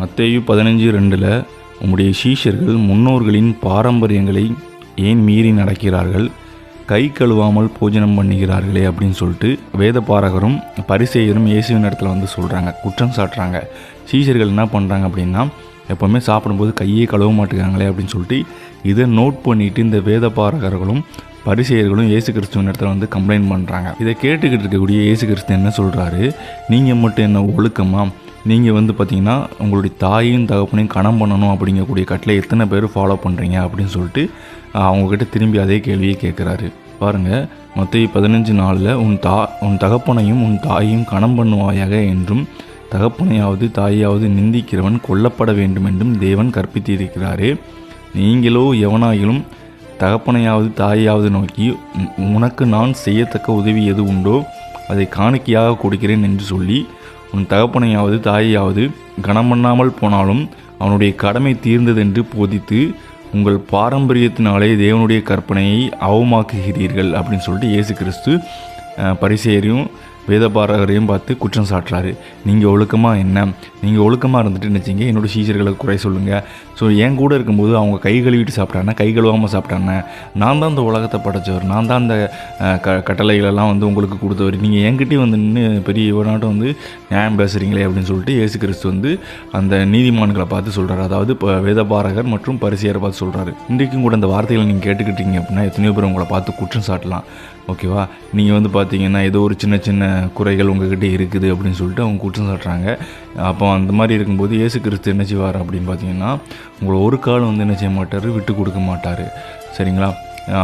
மத்தேயு 15:2 உம்முடைய சீஷர்கள் முன்னோர்களின் பாரம்பரியங்களை ஏன் மீறி நடக்கிறார்கள், கை கழுவாமல் போஜனம் பண்ணுகிறார்களே அப்படின்னு சொல்லிட்டு வேதபாரகரும் பரிசேயரும் இயேசுவின் இடத்துல வந்து சொல்கிறாங்க, குற்றம் சாட்டுறாங்க. சீஷர்கள் என்ன பண்ணுறாங்க அப்படின்னா, எப்போவுமே சாப்பிடும்போது கையே கழுவ மாட்டேங்கிறாங்களே அப்படின்னு சொல்லிட்டு இதை நோட் பண்ணிவிட்டு இந்த வேதபாரகர்களும் பரிசேயர்களும் இயேசு கிறிஸ்துவின் இடத்துல வந்து கம்ப்ளைண்ட் பண்ணுறாங்க. இதை கேட்டுக்கிட்டு இருக்கக்கூடிய இயேசு கிறிஸ்து என்ன சொல்கிறாரு, நீங்கள் மட்டும் என்ன ஒழுக்கமாக, நீங்கள் வந்து பார்த்திங்கன்னா உங்களுடைய தாயையும் தகப்பனையும் கணம் பண்ணணும் அப்படிங்கக்கூடிய கட்டளை எத்தனை பேர் ஃபாலோ பண்ணுறீங்க அப்படின்னு சொல்லிட்டு அவங்கக்கிட்ட திரும்பி அதே கேள்வியை கேட்குறாரு. பாருங்கள், மத்தேயு 15:4 உன் தகப்பனையும் உன் தாயையும் கணம் பண்ணுவாயாக என்றும் தகப்பனையாவது தாயாவது நிந்திக்கிறவன் கொல்லப்பட வேண்டும் என்றும் தேவன் கற்பித்திருக்கிறாரே. நீங்களோ எவனாயிலும் தகப்பனையாவது தாயாவது நோக்கி உனக்கு நான் செய்யத்தக்க உதவி எது உண்டோ அதை காணிக்கையாக கொடுக்கிறேன் என்று சொல்லி உன் தகப்பனையாவது தாயையாவது கனம் பண்ணாமல் போனாலும் அவனுடைய கடமை தீர்ந்ததென்று போதித்து உங்கள் பாரம்பரியத்தினாலே தேவனுடைய கற்பனையை அவமாக்குகிறீர்கள் அப்படின்னு சொல்லிட்டு இயேசு கிறிஸ்து பரிசேயரையும் வேதபாரகரையும் பார்த்து குற்றம் சாட்டுறாரு. நீங்கள் ஒழுக்கமாக என்ன, நீங்கள் ஒழுக்கமாக இருந்துட்டு நினச்சிங்க என்னோடய சீஷர்களுக்கு குறை சொல்லுங்கள். ஸோ என் கூட இருக்கும்போது அவங்க கை கழுவிட்டு சாப்பிட்டாங்க, கை கழுவாமல் சாப்பிட்டாங்க. நான் தான் இந்த உலகத்தை படைச்சவர், நான் தான் அந்த கட்டளைகளெல்லாம் வந்து உங்களுக்கு கொடுத்தவர். நீங்கள் என்கிட்டயும் வந்து நின்று பெரிய இவனாட்டம் வந்து நியாயம் பேசுகிறீங்களே அப்படின்னு சொல்லிட்டு இயேசு கிறிஸ்து வந்து அந்த நீதிமான்களை பார்த்து சொல்கிறார். அதாவது இப்போ வேதபாரகர் மற்றும் பரிசேயரை பார்த்து சொல்கிறாரு. இன்றைக்கும் கூட அந்த வார்த்தைகளை நீங்கள் கேட்டுக்கிட்டீங்க அப்படின்னா எத்தனையோ பேர் உங்களை பார்த்து குற்றம் சாட்டலாம். ஓகேவா, நீங்கள் வந்து பார்த்தீங்கன்னா ஏதோ ஒரு சின்ன சின்ன குறைகள் உங்கள்கிட்ட இருக்குது அப்படின்னு சொல்லிட்டு அவங்க குற்றம் சாட்டுறாங்க. அப்போ அந்த மாதிரி இருக்கும்போது இயேசு கிறிஸ்து என்ன செய்வார் அப்படின்னு பார்த்தீங்கன்னா, உங்களை ஒரு காலம் வந்து என்ன செய்ய மாட்டார், விட்டு கொடுக்க மாட்டார். சரிங்களா,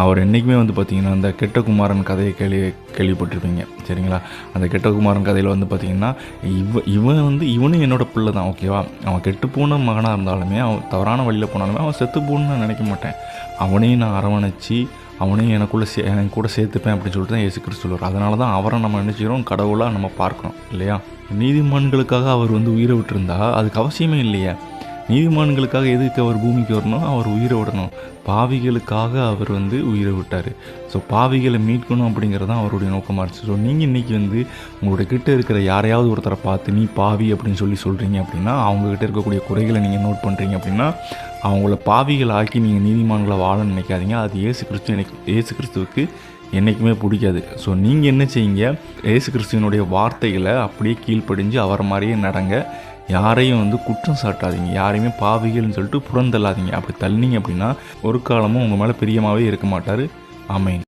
அவர் என்றைக்குமே வந்து பார்த்திங்கன்னா அந்த கெட்ட குமாரன் கதையை கேள்விப்பட்டிருப்பீங்க. சரிங்களா, அந்த கெட்ட குமாரன் கதையில் வந்து பார்த்திங்கன்னா இவனும் என்னோட பிள்ளை தான். ஓகேவா, அவன் கெட்டு போன மகனாக இருந்தாலுமே, அவன் தவறான வழியில் போனாலுமே அவன் செத்து போகணுன்னு நான் நினைக்க மாட்டேன். அவனையும் நான் அரவணைச்சி அவனையும் எனக்கு கூட சேர்த்துப்பேன் அப்படின்னு சொல்லிட்டு தான் இயேசு கிறிஸ்து சொல்லுவார். அதனால தான் அவரை நம்ம நினச்சிக்கிறோம் கடவுளாக நம்ம பார்க்கணும் இல்லையா. நீதிமான்களுக்காக அவர் வந்து உயிரை விட்டுருந்தா அதுக்கு அவசியமே இல்லையா. நீதிமான்களுக்காக எதுக்கு அவர் பூமிக்கு வரணும், அவர் உயிரை விடணும். பாவிகளுக்காக அவர் வந்து உயிரை விட்டார். ஸோ பாவிகளை மீட்கணும் அப்படிங்கிறது தான் அவருடைய நோக்கமாக இருந்துச்சு. ஸோ நீங்கள் இன்றைக்கி வந்து உங்களோட கிட்டே இருக்கிற யாரையாவது ஒருத்தரை பார்த்து நீ பாவி அப்படின்னு சொல்கிறீங்க அப்படின்னா, அவங்கக்கிட்ட இருக்கக்கூடிய குறைகளை நீங்கள் நோட் பண்ணுறீங்க அப்படின்னா, அவங்கள பாவிகள் ஆக்கி நீங்கள் நீதிமான்களை வாழ நினைக்காதீங்க. அது இயேசு கிறிஸ்துவுக்கு என்றைக்குமே பிடிக்காது. ஸோ நீங்கள் என்ன செய்யுங்க, இயேசு கிறிஸ்துவனுடைய வார்த்தைகளை அப்படியே கீழ்ப்படிஞ்சு அவரை மாதிரியே நடங்க. யாரையும் வந்து குற்றம் சாட்டாதீங்க, யாரையுமே பாவிகள்னு சொல்லிட்டு புறந்தள்ளாதீங்க. அப்படி தள்ளினீங்க அப்படின்னா ஒரு காலமும் உங்கள் மேலே பிரியமாகவே இருக்க மாட்டார். ஆமென்.